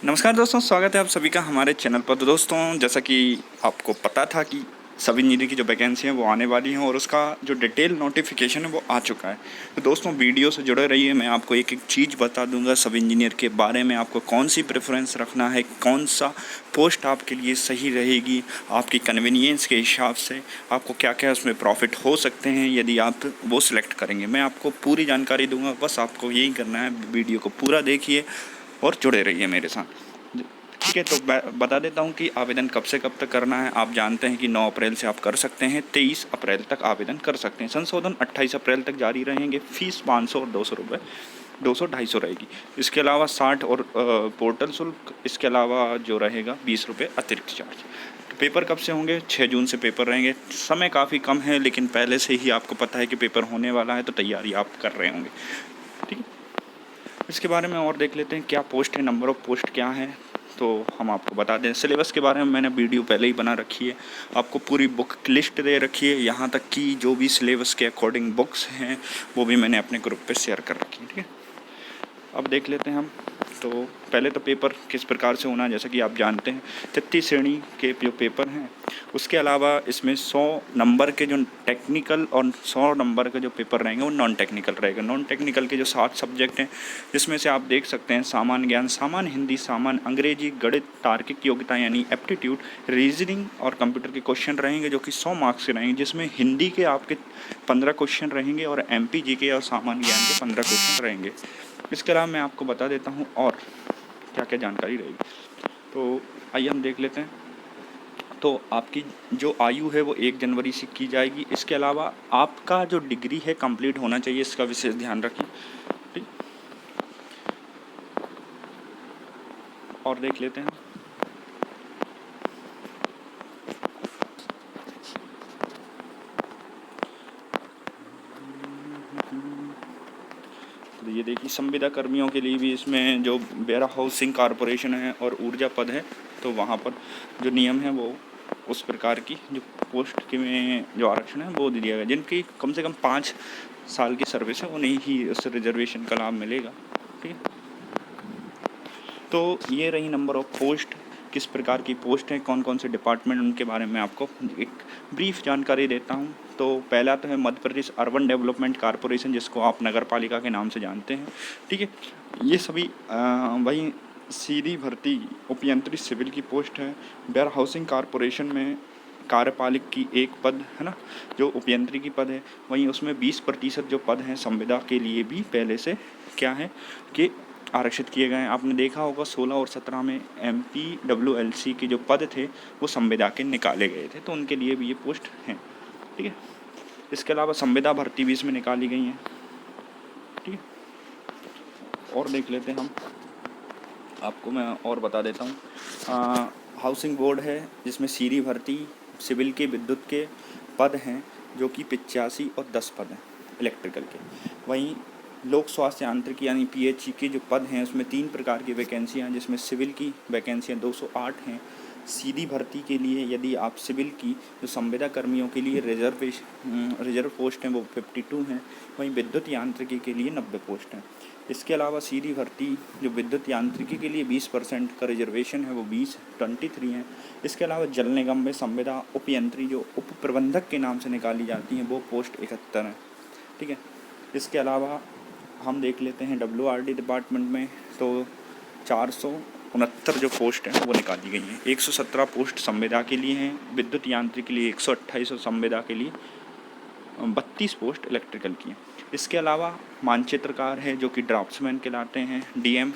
नमस्कार दोस्तों, स्वागत है आप सभी का हमारे चैनल पर। तो दोस्तों, जैसा कि आपको पता था कि सब इंजीनियर की जो वैकेंसी है वो आने वाली हैं और उसका जो डिटेल नोटिफिकेशन है वो आ चुका है। तो दोस्तों, वीडियो से जुड़े रहिए। मैं आपको एक एक चीज़ बता दूंगा सब इंजीनियर के बारे में। आपको कौन सी प्रेफरेंस रखना है, कौन सा पोस्ट आपके लिए सही रहेगी, आपकी कन्वीनियंस के हिसाब से आपको क्या क्या उसमें प्रॉफिट हो सकते हैं यदि आप वो सिलेक्ट करेंगे। मैं आपको पूरी जानकारी दूंगा, बस आपको यही करना है। वीडियो को पूरा देखिए और जुड़े रहिए मेरे साथ। ठीक है, तो बता देता हूँ कि आवेदन कब से कब तक करना है। आप जानते हैं कि 9 अप्रैल से आप कर सकते हैं, 23 अप्रैल तक आवेदन कर सकते हैं। संशोधन 28 अप्रैल तक जारी रहेंगे। फीस 500 और 200 रुपये, 200-250 रहेगी। इसके अलावा 60 और पोर्टल शुल्क, इसके अलावा जो रहेगा 20 रुपये अतिरिक्त चार्ज। तो पेपर कब से होंगे? 6 जून से पेपर रहेंगे। समय काफ़ी कम है, लेकिन पहले से ही आपको पता है कि पेपर होने वाला है, तो तैयारी आप कर रहे होंगे। ठीक है, इसके बारे में और देख लेते हैं क्या पोस्ट है, नंबर ऑफ़ पोस्ट क्या है। तो हम आपको बता दें, सिलेबस के बारे में मैंने वीडियो पहले ही बना रखी है। आपको पूरी बुक की लिस्ट दे रखी है, यहाँ तक कि जो भी सिलेबस के अकॉर्डिंग बुक्स हैं वो भी मैंने अपने ग्रुप पे शेयर कर रखी है। ठीक है, अब देख लेते हैं हम। तो पहले तो पेपर किस प्रकार से होना है, जैसा कि आप जानते हैं 33 श्रेणी के जो पेपर हैं, उसके अलावा इसमें 100 नंबर के जो टेक्निकल और 100 नंबर के जो पेपर रहेंगे वो नॉन टेक्निकल रहेगा। नॉन टेक्निकल के जो 7 सब्जेक्ट हैं, जिसमें से आप देख सकते हैं सामान्य ज्ञान, सामान्य हिंदी, सामान्य अंग्रेजी, गणित, तार्किक योग्यता यानी एप्टीट्यूड, रीजनिंग और कंप्यूटर के क्वेश्चन रहेंगे जो कि 100 मार्क्स के रहेंगे, जिसमें हिंदी के आपके 15 क्वेश्चन रहेंगे और MPG के और सामान्य ज्ञान के 15 क्वेश्चन रहेंगे। इसके अलावा मैं आपको बता देता हूँ और क्या क्या जानकारी रहेगी। तो आइए हम देख लेते हैं। तो आपकी जो आयु है वो 1 जनवरी से की जाएगी। इसके अलावा आपका जो डिग्री है कंप्लीट होना चाहिए, इसका विशेष ध्यान रखें। ठीक, और देख लेते हैं। तो ये देखिए, संविदा कर्मियों के लिए भी इसमें जो वेयर हाउसिंग कॉरपोरेशन है और ऊर्जा पद है, तो वहाँ पर जो नियम है वो उस प्रकार की जो पोस्ट के में जो आरक्षण है वो दे दिया गया। जिनकी कम से कम 5 साल की सर्विस है उन्हें ही उस रिजर्वेशन का लाभ मिलेगा। ठीक है, तो ये रही नंबर ऑफ़ पोस्ट, किस प्रकार की पोस्ट हैं, कौन कौन से डिपार्टमेंट, उनके बारे में आपको एक ब्रीफ जानकारी देता हूँ। तो पहला तो है Madhya Pradesh urban development corporation, जिसको आप नगर पालिका के नाम से जानते हैं। ठीक है, ये सभी वही सीधी भर्ती उपयंत्री सिविल की पोस्ट है। वेयर हाउसिंग कॉरपोरेशन में कार्यपालिक की एक पद है ना, जो उपयंत्री की पद है। वहीं उसमें 20% जो पद हैं संविदा के लिए भी पहले से क्या है कि आरक्षित किए गए हैं। आपने देखा होगा 16 और 17 में MPWLC के जो पद थे वो संविदा के निकाले गए थे, तो उनके लिए भी ये पोस्ट हैं। ठीक है, इसके अलावा संविदा भर्ती भी इसमें निकाली गई हैं। ठीक है, और देख लेते हैं हम। आपको मैं और बता देता हूँ। हाउसिंग बोर्ड है, जिसमें सीधी भर्ती सिविल के, विद्युत के पद हैं जो कि 85 और 10 पद हैं इलेक्ट्रिकल के। वहीं लोक स्वास्थ्य यांत्रिकी यानी PHE के जो पद हैं उसमें 3 प्रकार की वैकेंसियाँ हैं, जिसमें सिविल की वैकेंसियाँ 208 हैं। सीधी भर्ती के लिए यदि आप सिविल की जो संविदा कर्मियों के लिए रिजर्व पोस्ट हैं वो 52 हैं। वहीं विद्युत यांत्रिकी के लिए 90 पोस्ट हैं। इसके अलावा सीधी भर्ती जो विद्युत यांत्रिकी के लिए 20% का रिजर्वेशन है वो 23 हैं। इसके अलावा जल निगम में संविदा उपयंत्री जो उप प्रबंधक के नाम से निकाली जाती हैं वो पोस्ट 71 हैं। ठीक है, इसके अलावा हम देख लेते हैं WRD डिपार्टमेंट में, तो 469 जो पोस्ट हैं वो निकाली गई हैं। 117 पोस्ट संविदा के लिए हैं, विद्युत यांत्रिक के लिए 128 और संविदा के लिए 32 पोस्ट इलेक्ट्रिकल की हैं। इसके अलावा मानचित्रकार है जो कि ड्राफ्ट्समैन कहलाते हैं, DM।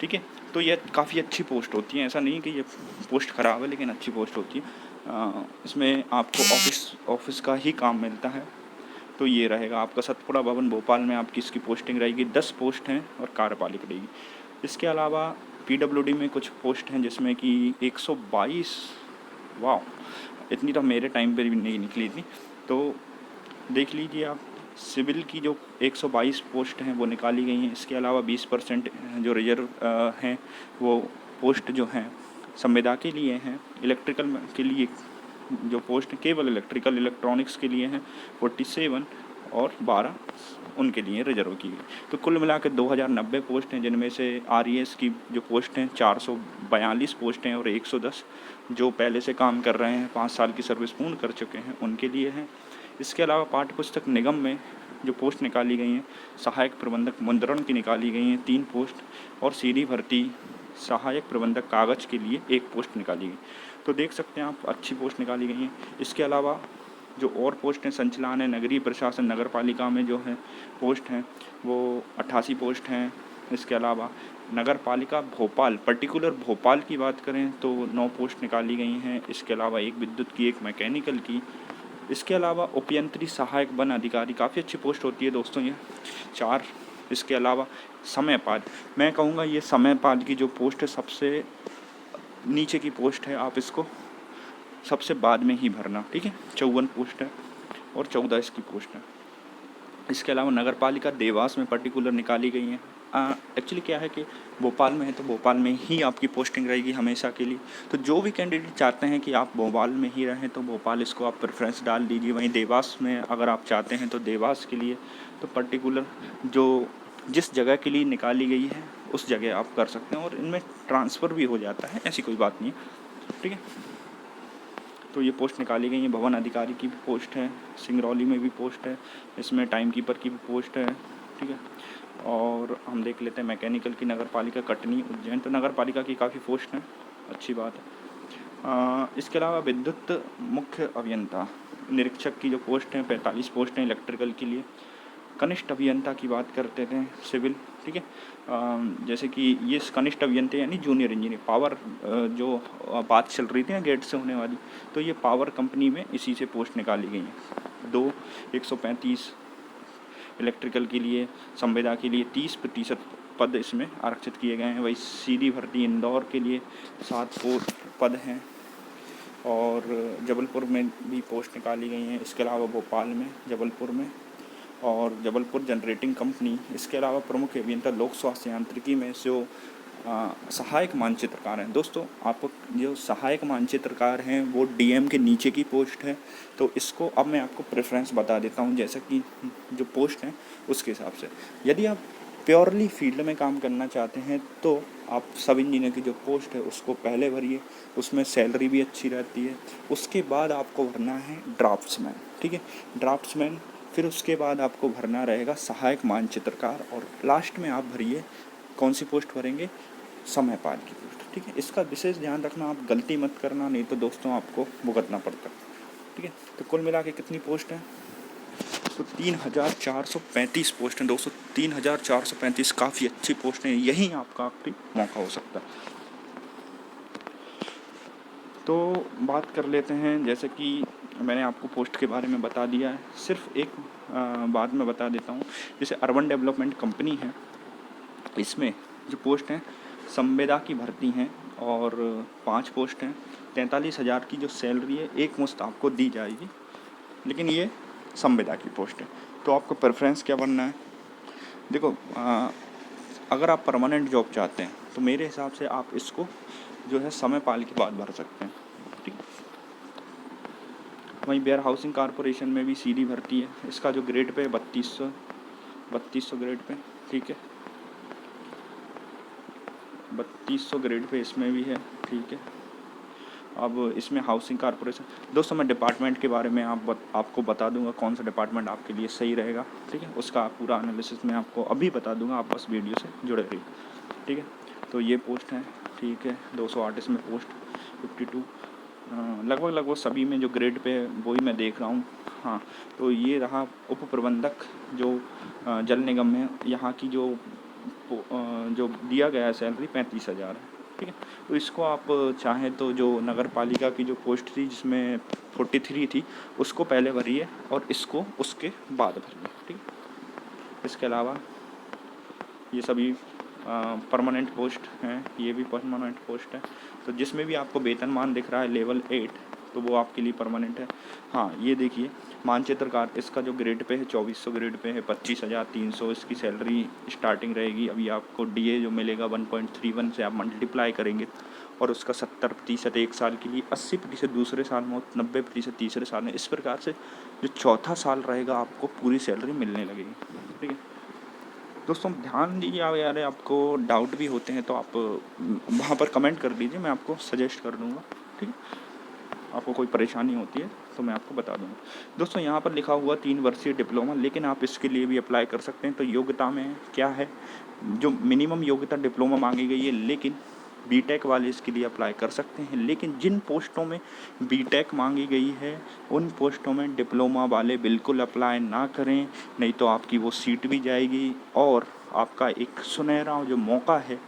ठीक है, तो ये काफ़ी अच्छी पोस्ट होती है, ऐसा नहीं कि ये पोस्ट ख़राब है, लेकिन अच्छी पोस्ट होती है। इसमें आपको ऑफिस का ही काम मिलता है। तो ये रहेगा आपका सतपुड़ा भवन भोपाल में आपकी इसकी पोस्टिंग रहेगी। 10 पोस्ट हैं और कार्यपालिक रहेगी। इसके अलावा PWD में कुछ पोस्ट हैं जिसमें कि 122, वाह, इतनी तो मेरे टाइम पर भी नहीं निकली थी। तो देख लीजिए आप, सिविल की जो 122 पोस्ट हैं वो निकाली गई हैं। इसके अलावा 20% जो रिजर्व हैं वो पोस्ट जो हैं संविदा के लिए हैं। इलेक्ट्रिकल के लिए जो पोस्ट केवल इलेक्ट्रिकल इलेक्ट्रॉनिक्स के लिए हैं 47, और 12 उनके लिए रिजर्व की गई। तो कुल मिला के 2090 पोस्ट हैं, जिनमें से RES की जो पोस्ट हैं 442 पोस्ट हैं और 110 जो पहले से काम कर रहे हैं, 5 साल की सर्विस पूर्ण कर चुके हैं, उनके लिए हैं। इसके अलावा पाठ्य पुस्तक निगम में जो पोस्ट निकाली गई हैं, सहायक प्रबंधक मुद्रण की निकाली गई हैं 3 पोस्ट, और सीधी भर्ती सहायक प्रबंधक कागज़ के लिए 1 पोस्ट निकाली गई। तो देख सकते हैं आप, अच्छी पोस्ट निकाली गई हैं। इसके अलावा जो और पोस्ट हैं, संचालन है नगरीय प्रशासन नगर पालिका में जो है पोस्ट हैं वो 88 पोस्ट हैं। इसके अलावा नगर पालिका भोपाल, पर्टिकुलर भोपाल की बात करें तो 9 पोस्ट निकाली गई हैं। इसके अलावा 1 विद्युत की, 1 मैकेनिकल की। इसके अलावा उपयंत्री सहायक वन अधिकारी, काफ़ी अच्छी पोस्ट होती है दोस्तों ये 4। इसके अलावा समयपाल, मैं कहूँगा ये समयपाल की जो पोस्ट है सबसे नीचे की पोस्ट है, आप इसको सबसे बाद में ही भरना, ठीक है। 54 पोस्ट है और 14 इसकी पोस्ट है। इसके अलावा नगर पालिका देवास में पर्टिकुलर निकाली गई हैं। एक्चुअली क्या है कि भोपाल में है तो भोपाल में ही आपकी पोस्टिंग रहेगी हमेशा के लिए। तो जो भी कैंडिडेट चाहते हैं कि आप भोपाल में ही रहें तो भोपाल इसको आप प्रेफरेंस डाल दीजिए। वहीं देवास में अगर आप चाहते हैं तो देवास के लिए तो पर्टिकुलर जो जिस जगह के लिए निकाली गई है उस जगह आप कर सकते हैं, और इनमें ट्रांसफ़र भी हो जाता है, ऐसी कोई बात नहीं है, ठीक है। तो ये पोस्ट निकाली गई है। भवन अधिकारी की भी पोस्ट है, सिंगरौली में भी पोस्ट है, इसमें टाइम कीपर की भी पोस्ट है, ठीक है। और हम देख लेते हैं मैकेनिकल की, नगर पालिका कटनी उज्जैन, तो नगर पालिका की काफ़ी पोस्ट है, अच्छी बात है। इसके अलावा विद्युत मुख्य अभियंता निरीक्षक की जो पोस्ट हैं 45 पोस्ट हैं इलेक्ट्रिकल के लिए। कनिष्ठ अभियंता की बात करते थे सिविल, ठीक है। जैसे कि ये कनिष्ठ अभियंता यानी जूनियर इंजीनियर, पावर जो बात चल रही थी ना गेट से होने वाली, तो ये पावर कंपनी में इसी से पोस्ट निकाली गई हैं। 135 इलेक्ट्रिकल के लिए, संविदा के लिए 30% पद इसमें आरक्षित किए गए हैं। वही सीधी भर्ती इंदौर के लिए 7 पद हैं, और जबलपुर में भी पोस्ट निकाली गई हैं। इसके अलावा भोपाल में, जबलपुर में, और जबलपुर जनरेटिंग कंपनी। इसके अलावा प्रमुख अभियंता लोक स्वास्थ्य यांत्रिकी में जो सहायक मानचित्रकार हैं। दोस्तों आप जो सहायक मानचित्रकार हैं वो DM के नीचे की पोस्ट है, तो इसको अब मैं आपको प्रेफरेंस बता देता हूँ जैसा कि जो पोस्ट है उसके हिसाब से। यदि आप प्योरली फील्ड में काम करना चाहते हैं तो आप सब इंजीनियर की जो पोस्ट है उसको पहले भरिए, उसमें सैलरी भी अच्छी रहती है। उसके बाद आपको भरना है ड्राफ्ट्समैन, ठीक है, ड्राफ्ट्समैन। फिर उसके बाद आपको भरना रहेगा सहायक मानचित्रकार, और लास्ट में आप भरिए कौन सी पोस्ट भरेंगे, समयपाल की पोस्ट, ठीक है। इसका विशेष ध्यान रखना, आप गलती मत करना, नहीं तो दोस्तों आपको भुगतना पड़ता है, ठीक है। तो कुल मिला के कितनी पोस्ट है, तो 3435 पोस्ट हैं दोस्तों। 3435 काफ़ी अच्छी पोस्ट हैं, यही आपका आखिरी मौका हो सकता है। तो बात कर लेते हैं, जैसे कि मैंने आपको पोस्ट के बारे में बता दिया है, सिर्फ एक बात मैं बता देता हूँ। जैसे अर्बन डेवलपमेंट कंपनी है, इसमें जो पोस्ट हैं संविदा की भर्ती हैं और 5 पोस्ट हैं। 43,000 की जो सैलरी है एक मुश्त आपको दी जाएगी, लेकिन ये संविदा की पोस्ट है। तो आपको प्रेफरेंस क्या बनना है, देखो अगर आप परमानेंट जॉब चाहते हैं तो मेरे हिसाब से आप इसको जो है समयपाल के बाद भर सकते हैं, ठीक। वहीं वेयर हाउसिंग कॉरपोरेशन में भी सीधी भर्ती है, इसका जो ग्रेड पे 3200 ग्रेड पे, ठीक है, 3200 ग्रेड पे इसमें भी है, ठीक है। अब इसमें हाउसिंग कॉरपोरेशन, दोस्तों मैं डिपार्टमेंट के बारे में आपको बता दूंगा कौन सा डिपार्टमेंट आपके लिए सही रहेगा, ठीक है। उसका पूरा एनालिसिस मैं आपको अभी बता दूंगा, आप बस वीडियो से जुड़े रहिए, ठीक है। तो ये पोस्ट है, ठीक है, 208 इसमें पोस्ट, 52 लगभग सभी में जो ग्रेड पे वही मैं देख रहा हूँ। हाँ, तो ये रहा उप प्रबंधक जो जल निगम में, यहाँ की जो दिया गया है सैलरी 35,000 है, ठीक है। तो इसको आप चाहें तो जो नगर पालिका की जो पोस्ट थी जिसमें 43 थी उसको पहले भरिए और इसको उसके बाद भरिए, ठीक है। इसके अलावा ये सभी परमानेंट पोस्ट हैं, ये भी परमानेंट पोस्ट है। तो जिसमें भी आपको वेतनमान दिख रहा है लेवल 8, तो वो आपके लिए परमानेंट है। हाँ, ये देखिए मानचित्रकार, इसका जो ग्रेड पे है 2400 ग्रेड पे है, 25,300 इसकी सैलरी स्टार्टिंग रहेगी। अभी आपको डीए जो मिलेगा 1.31 से आप मल्टीप्लाई करेंगे और उसका 70% एक साल के लिए, 80% दूसरे साल में और 90% तीसरे साल में। इस प्रकार से जो चौथा साल रहेगा आपको पूरी सैलरी मिलने लगेगी। ठीक है दोस्तों, ध्यान दीजिए। आप यार आपको डाउट भी होते हैं तो आप वहाँ पर कमेंट कर दीजिए, मैं आपको सजेस्ट कर दूँगा। ठीक है, आपको कोई परेशानी होती है तो मैं आपको बता दूँगा। दोस्तों यहाँ पर लिखा हुआ 3 वर्षीय डिप्लोमा, लेकिन आप इसके लिए भी अप्लाई कर सकते हैं। तो योग्यता में क्या है, जो मिनिमम योग्यता डिप्लोमा मांगी गई है, लेकिन बीटेक वाले इसके लिए अप्लाई कर सकते हैं। लेकिन जिन पोस्टों में बीटेक मांगी गई है उन पोस्टों में डिप्लोमा वाले बिल्कुल अप्लाई ना करें, नहीं तो आपकी वो सीट भी जाएगी और आपका एक सुनहरा जो मौका है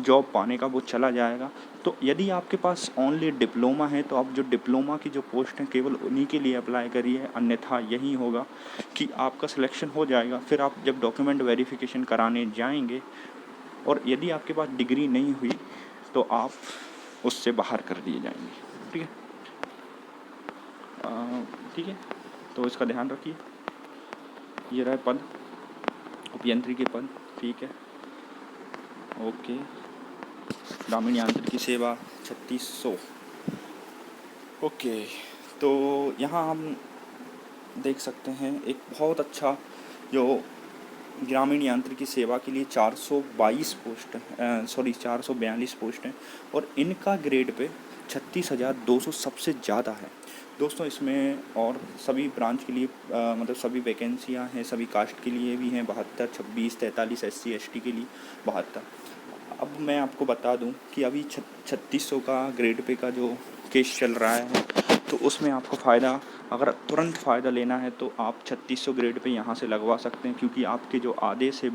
जॉब पाने का वो चला जाएगा। तो यदि आपके पास ओनली डिप्लोमा है तो आप जो डिप्लोमा की जो पोस्ट हैं केवल उन्हीं के लिए अप्लाई करिए, अन्यथा यही होगा कि आपका सिलेक्शन हो जाएगा। फिर आप जब डॉक्यूमेंट वेरिफिकेशन कराने जाएंगे और यदि आपके पास डिग्री नहीं हुई तो आप उससे बाहर कर दिए जाएंगे। ठीक है, ठीक है, तो इसका ध्यान रखिए। ये रहा पद, अभियंत्रिकी पद। ठीक है, ओके। ग्रामीण यांत्रिकी सेवा 3600। ओके, तो यहाँ हम देख सकते हैं एक बहुत अच्छा जो ग्रामीण यांत्रिकी सेवा के लिए 422 पोस्ट 442 पोस्ट हैं और इनका ग्रेड पे 36,200 सबसे ज़्यादा है। दोस्तों इसमें और सभी ब्रांच के लिए मतलब सभी वैकेंसियां हैं, सभी कास्ट के लिए भी हैं 72, 26, 43 SC ST के लिए 72। अब मैं आपको बता दूं कि अभी 3600 का ग्रेड पे का जो केस चल रहा है तो उसमें आपको फ़ायदा, अगर तुरंत फ़ायदा लेना है तो आप 3600 ग्रेड पे यहाँ से लगवा सकते हैं, क्योंकि आपके जो आदेश है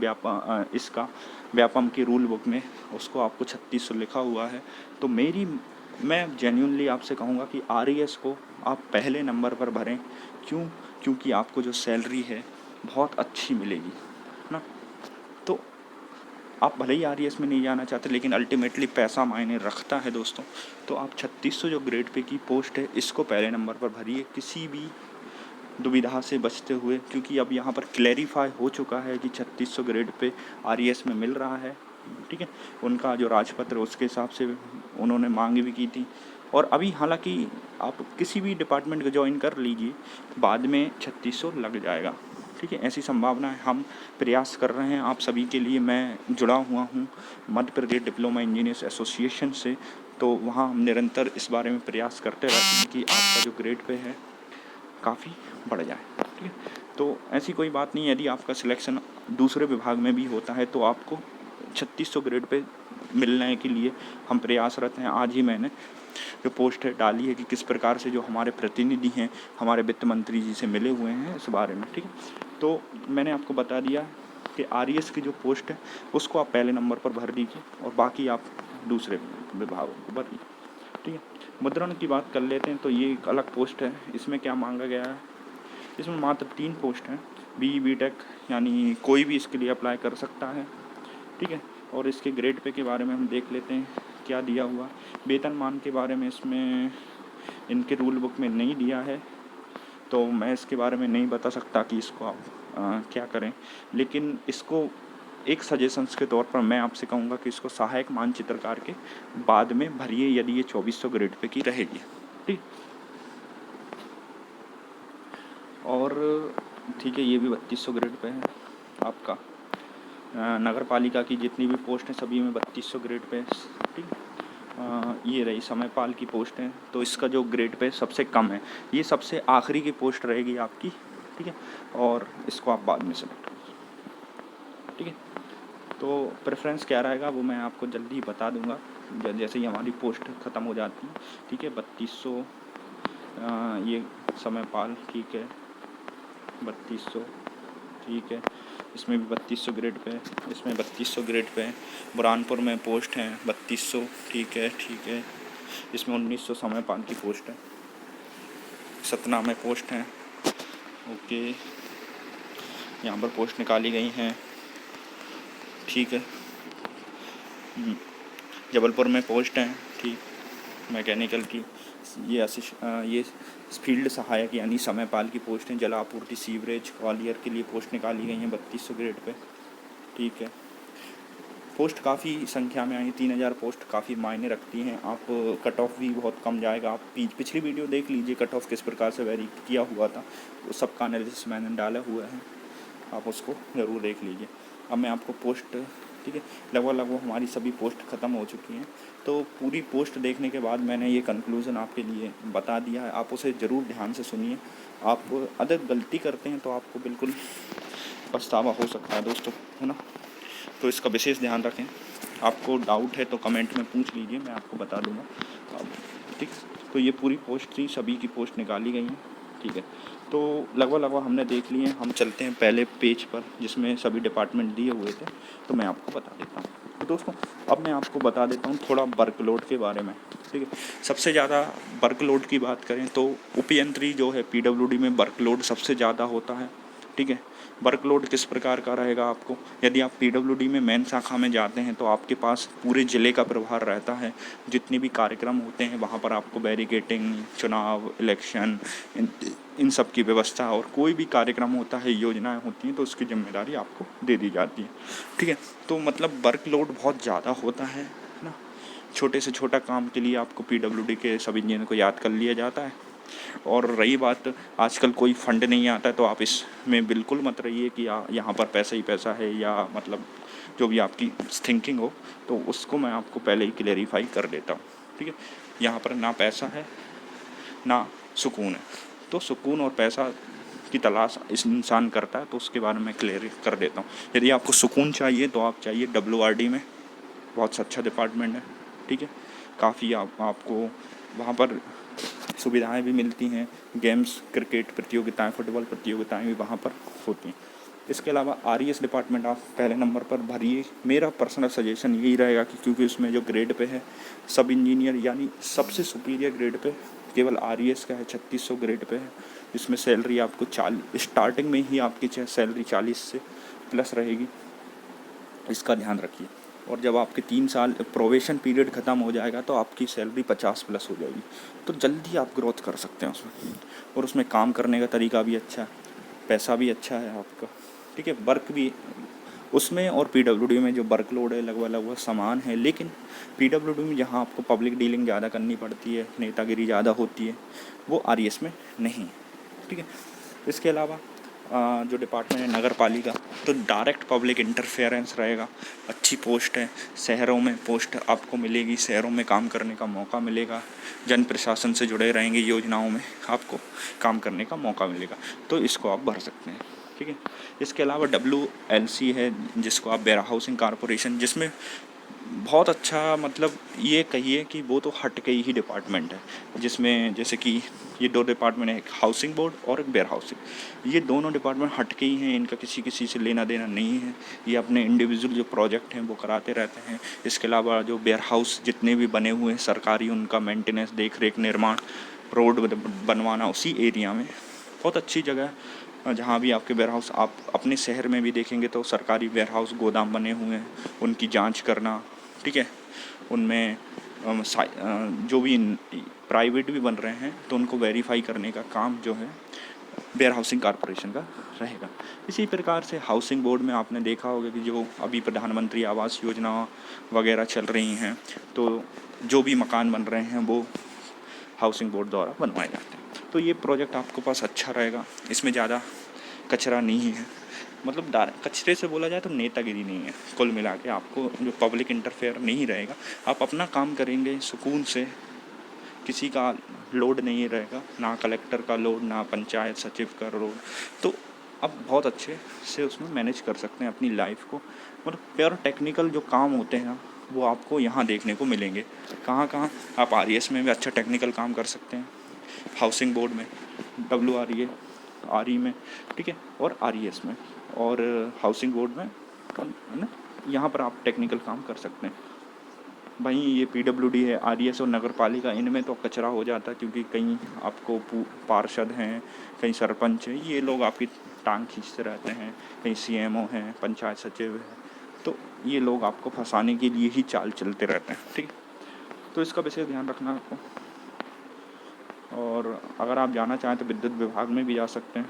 इसका व्यापम की रूल बुक में उसको आपको 3600 लिखा हुआ है। तो मैं जेन्युइनली आपसे कहूँगा कि RES को आप पहले नंबर पर भरें। क्योंकि आपको जो सैलरी है बहुत अच्छी मिलेगी ना। तो आप भले ही RES में नहीं जाना चाहते, लेकिन अल्टीमेटली पैसा मायने रखता है दोस्तों। तो आप 3600 जो ग्रेड पे की पोस्ट है इसको पहले नंबर पर भरिए, किसी भी दुविधा से बचते हुए, क्योंकि अब यहाँ पर क्लैरिफाई हो चुका है कि 3600 ग्रेड पे RES में मिल रहा है। ठीक है, उनका जो राजपत्र उसके हिसाब से उन्होंने मांग भी की थी। और अभी हालांकि आप किसी भी डिपार्टमेंट को ज्वाइन कर लीजिए, बाद में 3600 लग जाएगा। ठीक है, ऐसी संभावना है। हम प्रयास कर रहे हैं आप सभी के लिए। मैं जुड़ा हुआ हूँ Madhya Pradesh diploma engineers association से, तो वहाँ हम निरंतर इस बारे में प्रयास करते रहते हैं कि आपका जो ग्रेड पे है काफ़ी बढ़ जाए। ठीक है, तो ऐसी कोई बात नहीं है। यदि आपका सिलेक्शन दूसरे विभाग में भी होता है तो आपको 3600 ग्रेड पे मिलने के लिए हम प्रयासरत हैं। आज ही मैंने जो पोस्ट है डाली है कि किस प्रकार से जो हमारे प्रतिनिधि हैं हमारे वित्त मंत्री जी से मिले हुए हैं इस बारे में। ठीक है, तो मैंने आपको बता दिया कि RES की जो पोस्ट है उसको आप पहले नंबर पर भर दीजिए और बाकी आप दूसरे विभागों को भरिए। ठीक है, मुद्रण की बात कर लेते हैं। तो ये एक अलग पोस्ट है। इसमें क्या मांगा गया है, इसमें मात्र 3 पोस्ट हैं। BTech यानी कोई भी इसके लिए अप्लाई कर सकता है। ठीक है, और इसके ग्रेड पे के बारे में हम देख लेते हैं क्या दिया हुआ। वेतनमान के बारे में इसमें इनके रूल बुक में नहीं दिया है, तो मैं इसके बारे में नहीं बता सकता कि इसको आप क्या करें। लेकिन इसको एक सजेशंस के तौर पर मैं आपसे कहूँगा कि इसको सहायक मानचित्रकार के बाद में भरिए, यदि ये 2400 ग्रेड पे की रहेगी। ठीक, और ठीक है, ये भी 3200 ग्रेड पे है आपका। नगर पालिका की जितनी भी पोस्ट हैं सभी में 3200 ग्रेड पे है। ठीक, ये रही समयपाल की पोस्ट है, तो इसका जो ग्रेड पे सबसे कम है, ये सबसे आखिरी की पोस्ट रहेगी आपकी। ठीक है, और इसको आप बाद में सेलेक्ट करें। ठीक है, तो प्रेफरेंस क्या रहेगा वो मैं आपको जल्दी ही बता दूंगा जैसे ही हमारी पोस्ट ख़त्म हो जाती है। ठीक है, 3200 ये समयपाल। ठीक है, 3200। ठीक है, इसमें भी 3200 ग्रेड पे है, इसमें 3200 ग्रेड पे है। बुरहानपुर में पोस्ट हैं 3200। ठीक है, ठीक है, इसमें 1900 समयपाल की पोस्ट है। सतना में पोस्ट हैं। ओके, यहाँ पर पोस्ट निकाली गई हैं। ठीक है, जबलपुर में पोस्ट हैं। ठीक, मैकेनिकल की ये फील्ड सहायक यानी समयपाल की पोस्ट है। जल आपूर्ति सीवरेज ग्वालियर के लिए पोस्ट निकाली गई हैं 3200 ग्रेड पे। ठीक है, पोस्ट काफ़ी संख्या में आई, 3000 पोस्ट काफ़ी मायने रखती हैं। आप कट ऑफ भी बहुत कम जाएगा। आप पिछली वीडियो देख लीजिए, कट ऑफ किस प्रकार से वेरी किया हुआ था, वो सबका एनालिसिस मैंने डाला हुआ है, आप उसको ज़रूर देख लीजिए। अब मैं आपको पोस्ट, ठीक है, लगभग हमारी सभी पोस्ट ख़त्म हो चुकी हैं। तो पूरी पोस्ट देखने के बाद मैंने ये कंक्लूज़न आपके लिए बता दिया है, आप उसे ज़रूर ध्यान से सुनिए। आप अगर गलती करते हैं तो आपको बिल्कुल पछतावा हो सकता है दोस्तों, है ना। तो इसका विशेष ध्यान रखें। आपको डाउट है तो कमेंट में पूछ लीजिए, मैं आपको बता दूंगा। ठीक, तो ये पूरी पोस्ट थी, सभी की पोस्ट निकाली गई हैं। ठीक है, तो लगभग हमने देख लिए। हम चलते हैं पहले पेज पर जिसमें सभी डिपार्टमेंट दिए हुए थे, तो मैं आपको बता देता हूँ। तो दोस्तों अब मैं आपको बता देता हूँ थोड़ा वर्कलोड के बारे में। ठीक है, सबसे ज़्यादा वर्कलोड की बात करें तो उपयंत्री जो है पीडब्ल्यूडी में वर्कलोड सबसे ज़्यादा होता है। ठीक है, वर्कलोड किस प्रकार का रहेगा आपको, यदि आप पीडब्ल्यूडी में मेन शाखा में जाते हैं तो आपके पास पूरे ज़िले का प्रभार रहता है। जितने भी कार्यक्रम होते हैं वहाँ पर आपको बैरिकेटिंग, चुनाव, इलेक्शन, इन सब की व्यवस्था, और कोई भी कार्यक्रम होता है, योजनाएं होती हैं, तो उसकी जिम्मेदारी आपको दे दी जाती है। ठीक है, तो मतलब वर्कलोड बहुत ज़्यादा होता है ना। छोटे से छोटा काम के लिए आपको पीडब्ल्यूडी के सब इंजीनियर को याद कर लिया जाता है। और रही बात आजकल कोई फंड नहीं आता है, तो आप इसमें बिल्कुल मत रहिए कि यहाँ पर पैसा ही पैसा है, या मतलब जो भी आपकी थिंकिंग हो, तो उसको मैं आपको पहले ही क्लेरिफाई कर देता हूँ। ठीक है, यहाँ पर ना पैसा है ना सुकून है। तो सुकून और पैसा की तलाश इस इंसान करता है, तो उसके बारे में क्लियर कर देता हूँ। यदि आपको सुकून चाहिए तो आप चाहिए WRD में, बहुत अच्छा डिपार्टमेंट है। ठीक है, काफ़ी आपको वहाँ पर सुविधाएं भी मिलती हैं। गेम्स, क्रिकेट प्रतियोगिताएं, फुटबॉल प्रतियोगिताएं भी वहाँ पर होती हैं। इसके अलावा RES डिपार्टमेंट आप पहले नंबर पर भरिए। मेरा पर्सनल सजेशन यही रहेगा कि क्योंकि उसमें जो ग्रेड पे है सब इंजीनियर यानी सबसे सुपीरियर ग्रेड पे केवल RES का है, 3600 ग्रेड पे है। इसमें सैलरी आपको स्टार्टिंग में ही आपकी सैलरी 40 से प्लस रहेगी, इसका ध्यान रखिए। और जब आपके 3 साल प्रोबेशन पीरियड ख़त्म हो जाएगा तो आपकी सैलरी 50 प्लस हो जाएगी, तो जल्दी आप ग्रोथ कर सकते हैं उसमें। और उसमें काम करने का तरीका भी अच्छा है, पैसा भी अच्छा है आपका। ठीक है, वर्क भी उसमें और पीडब्ल्यूडी में जो वर्कलोड है लगभग समान है, लेकिन पीडब्ल्यूडी में जहाँ आपको पब्लिक डीलिंग ज़्यादा करनी पड़ती है, नेतागिरी ज़्यादा होती है, वो RES में नहीं है। ठीक है, इसके अलावा जो डिपार्टमेंट है नगर पालिका, तो डायरेक्ट पब्लिक इंटरफेरेंस रहेगा। अच्छी पोस्ट है, शहरों में पोस्ट आपको मिलेगी, शहरों में काम करने का मौका मिलेगा, जन प्रशासन से जुड़े रहेंगे, योजनाओं में आपको काम करने का मौका मिलेगा, तो इसको आप भर सकते हैं। ठीक है, इसके अलावा WLC है जिसको आप वेयर हाउसिंग कॉरपोरेशन, जिसमें बहुत अच्छा मतलब ये कहिए कि वो तो हट के ही डिपार्टमेंट है, जिसमें जैसे कि ये 2 डिपार्टमेंट है, एक हाउसिंग बोर्ड और एक वेयर हाउसिंग। ये दोनों डिपार्टमेंट हट के ही हैं, इनका किसी से लेना देना नहीं है। ये अपने इंडिविजुअल जो प्रोजेक्ट हैं वो कराते रहते हैं। इसके अलावा जो वेयर हाउस जितने भी बने हुए हैं सरकारी, उनका मेंटेनेंस, देख रेख, निर्माण, रोड बनवाना उसी एरिया में। बहुत अच्छी जगह है, जहाँ भी आपके वेयर हाउस आप अपने शहर में भी देखेंगे तो सरकारी वेयर हाउस गोदाम बने हुए हैं, उनकी जांच करना। ठीक है, उनमें जो भी प्राइवेट भी बन रहे हैं तो उनको वेरीफाई करने का काम जो है वेयर हाउसिंग कॉरपोरेशन का रहेगा। इसी प्रकार से हाउसिंग बोर्ड में आपने देखा होगा कि जो अभी प्रधानमंत्री आवास योजना वगैरह चल रही हैं, तो जो भी मकान बन रहे हैं वो हाउसिंग बोर्ड द्वारा बनवाए जाते हैं। तो ये प्रोजेक्ट आपके पास अच्छा रहेगा, इसमें ज़्यादा कचरा नहीं है, मतलब कचरे से बोला जाए तो नेतागिरी नहीं है। कुल मिला के आपको जो पब्लिक इंटरफेयर नहीं रहेगा, आप अपना काम करेंगे सुकून से, किसी का लोड नहीं रहेगा, ना कलेक्टर का लोड, ना पंचायत सचिव का लोड। तो आप बहुत अच्छे से उसमें मैनेज कर सकते हैं अपनी लाइफ को। मतलब प्योर टेक्निकल जो काम होते हैं ना, वो आपको यहाँ देखने को मिलेंगे। कहाँ कहाँ आप RES में भी अच्छा टेक्निकल काम कर सकते हैं, हाउसिंग बोर्ड में, WRE RE में, ठीक है, और RES में, और हाउसिंग बोर्ड में, है ना, यहाँ पर आप टेक्निकल काम कर सकते हैं। वहीं ये PWD है, RES और नगर पालिका, इनमें तो कचरा हो जाता है, क्योंकि कहीं आपको पार्षद हैं, कहीं सरपंच हैं, ये लोग आपकी टांग खींचते रहते हैं, कहीं CMO हैं, पंचायत सचिव है, तो ये लोग आपको फंसाने के लिए ही चाल चलते रहते हैं। ठीक है, तो इसका विशेष ध्यान रखना आपको। और अगर आप जाना चाहें तो विद्युत विभाग में भी जा सकते हैं।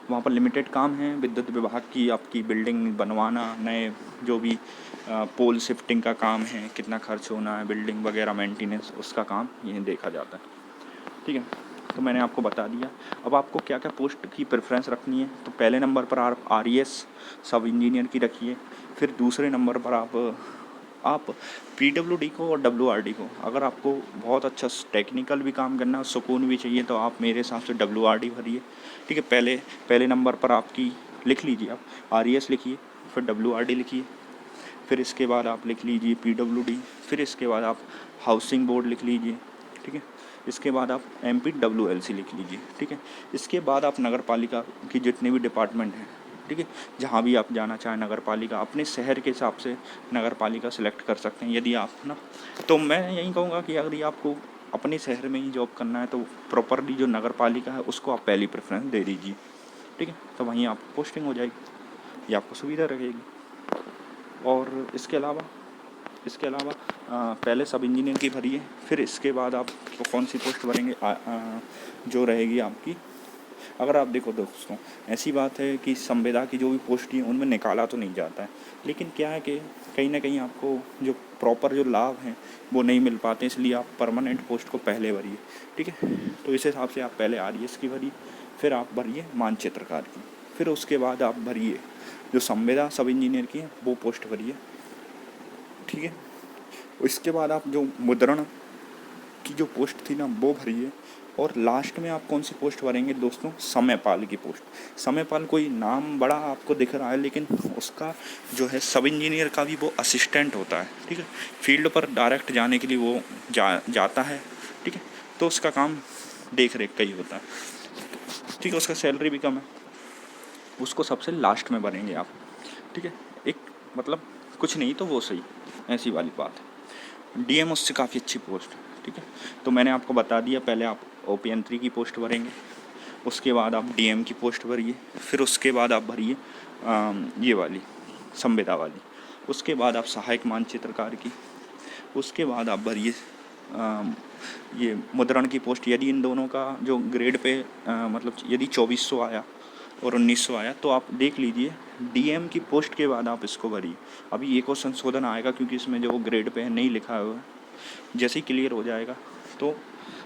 वहाँ पर लिमिटेड काम है विद्युत विभाग की, आपकी बिल्डिंग बनवाना, नए जो भी पोल शिफ्टिंग का काम है, कितना खर्च होना है, बिल्डिंग वगैरह मेंटेनेंस, उसका काम यहीं देखा जाता है। ठीक है, तो मैंने आपको बता दिया। अब आपको क्या क्या पोस्ट की प्रेफरेंस रखनी है, तो पहले नंबर पर आप RES सब इंजीनियर की रखिए। फिर दूसरे नंबर पर आप PWD को और WRD को। अगर आपको बहुत अच्छा टेक्निकल भी काम करना है, सुकून भी चाहिए, तो आप मेरे हिसाब से WRD भरिए। ठीक है, पहले नंबर पर आपकी लिख लीजिए, आप RES लिखिए, फिर WRD लिखिए, फिर इसके बाद आप लिख लीजिए PWD, फिर इसके बाद आप हाउसिंग बोर्ड लिख लीजिए। ठीक है, इसके बाद आप MPWLC लिख लीजिए। ठीक है, इसके बाद आप नगर पालिका की जितने भी डिपार्टमेंट हैं, ठीक है, जहाँ भी आप जाना चाहें नगर पालिका, अपने शहर के हिसाब से नगर पालिका सेलेक्ट कर सकते हैं। यदि आप ना, तो मैं यही कहूँगा कि अगर ये आपको अपने शहर में ही जॉब करना है तो प्रॉपरली जो नगर पालिका है उसको आप पहली प्रेफरेंस दे दीजिए। ठीक है, तो वहीं आपको पोस्टिंग हो जाएगी, ये आपको सुविधा रहेगी। और इसके अलावा पहले सब इंजीनियर की भरिए, फिर इसके बाद आप कौन सी पोस्ट भरेंगे जो रहेगी आपकी। अगर आप देखो दोस्तों, ऐसी बात है कि संविदा की जो भी पोस्ट है उनमें निकाला तो नहीं जाता है, लेकिन क्या है कि कहीं ना कहीं आपको जो प्रॉपर जो लाभ हैं वो नहीं मिल पाते, इसलिए आप परमानेंट पोस्ट को पहले भरिए। ठीक है, तो इस हिसाब से आप पहले RES की भरिए, फिर आप भरिए मानचित्रकार की, फिर उसके बाद आप भरिए जो संविदा सब इंजीनियर की है वो पोस्ट भरिए। ठीक है, इसके बाद आप जो मुद्रण की जो पोस्ट थी ना वो भरिए, और लास्ट में आप कौन सी पोस्ट भरेंगे दोस्तों, समयपाल की पोस्ट। समयपाल कोई नाम बड़ा आपको दिख रहा है, लेकिन उसका जो है सब इंजीनियर का भी वो असिस्टेंट होता है। ठीक है, फील्ड पर डायरेक्ट जाने के लिए वो जाता है। ठीक है, तो उसका काम देख रेख का ही होता है। ठीक है, उसका सैलरी भी कम है, उसको सबसे लास्ट में भरेंगे आप। ठीक है, एक मतलब कुछ नहीं तो वो सही, ऐसी वाली बात है। DM उससे काफ़ी अच्छी पोस्ट है। ठीक है, तो मैंने आपको बता दिया, पहले आप OPN3 की पोस्ट भरेंगे, उसके बाद आप DM की पोस्ट भरिए, फिर उसके बाद आप भरिए ये वाली संविदा वाली, उसके बाद आप सहायक मानचित्रकार की, उसके बाद आप भरिए ये मुद्रण की पोस्ट। यदि इन दोनों का जो ग्रेड पे मतलब यदि 2400 आया और 1900 आया तो आप देख लीजिए DM की पोस्ट के बाद आप इसको भरिए। अभी एक और संशोधन आएगा क्योंकि इसमें जो ग्रेड पे है नहीं लिखा हुआ है, जैसे ही क्लियर हो जाएगा तो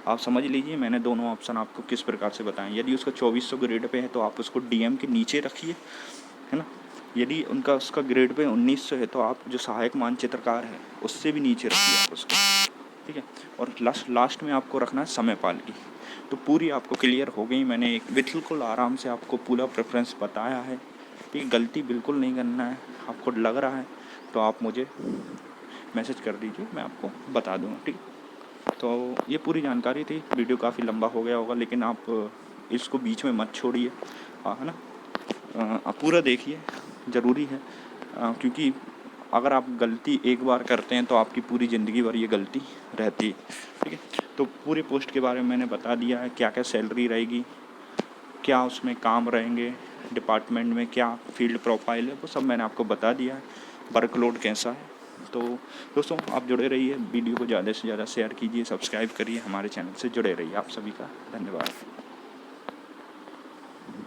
आप समझ लीजिए मैंने दोनों ऑप्शन आपको किस प्रकार से बताएं। यदि उसका 2400 ग्रेड पे है तो आप उसको DM के नीचे रखिए, है ना। यदि उसका ग्रेड पे 1900 है तो आप जो सहायक मानचित्रकार है उससे भी नीचे रखिए आप उसको। ठीक है, और लास्ट में आपको रखना है समयपाल की। तो पूरी आपको क्लियर हो गई, मैंने एक बिल्कुल आराम से आपको पूरा प्रेफरेंस बताया है। ठीक, गलती बिल्कुल नहीं करना है। आपको लग रहा है तो आप मुझे मैसेज कर दीजिए, मैं आपको बता दूँगा। ठीक, तो ये पूरी जानकारी थी। वीडियो काफ़ी लंबा हो गया होगा, लेकिन आप इसको बीच में मत छोड़िए, है ना। आप पूरा देखिए, ज़रूरी है, क्योंकि अगर आप गलती एक बार करते हैं तो आपकी पूरी ज़िंदगी भर ये गलती रहती है। ठीक है, तो पूरे पोस्ट के बारे में मैंने बता दिया है, क्या क्या सैलरी रहेगी, क्या उसमें काम रहेंगे, डिपार्टमेंट में क्या फील्ड प्रोफाइल है, वो सब मैंने आपको बता दिया है। वर्कलोड कैसा है। तो दोस्तों आप जुड़े रहिए, वीडियो को ज़्यादा से ज़्यादा शेयर कीजिए, सब्सक्राइब करिए, हमारे चैनल से जुड़े रहिए। आप सभी का धन्यवाद।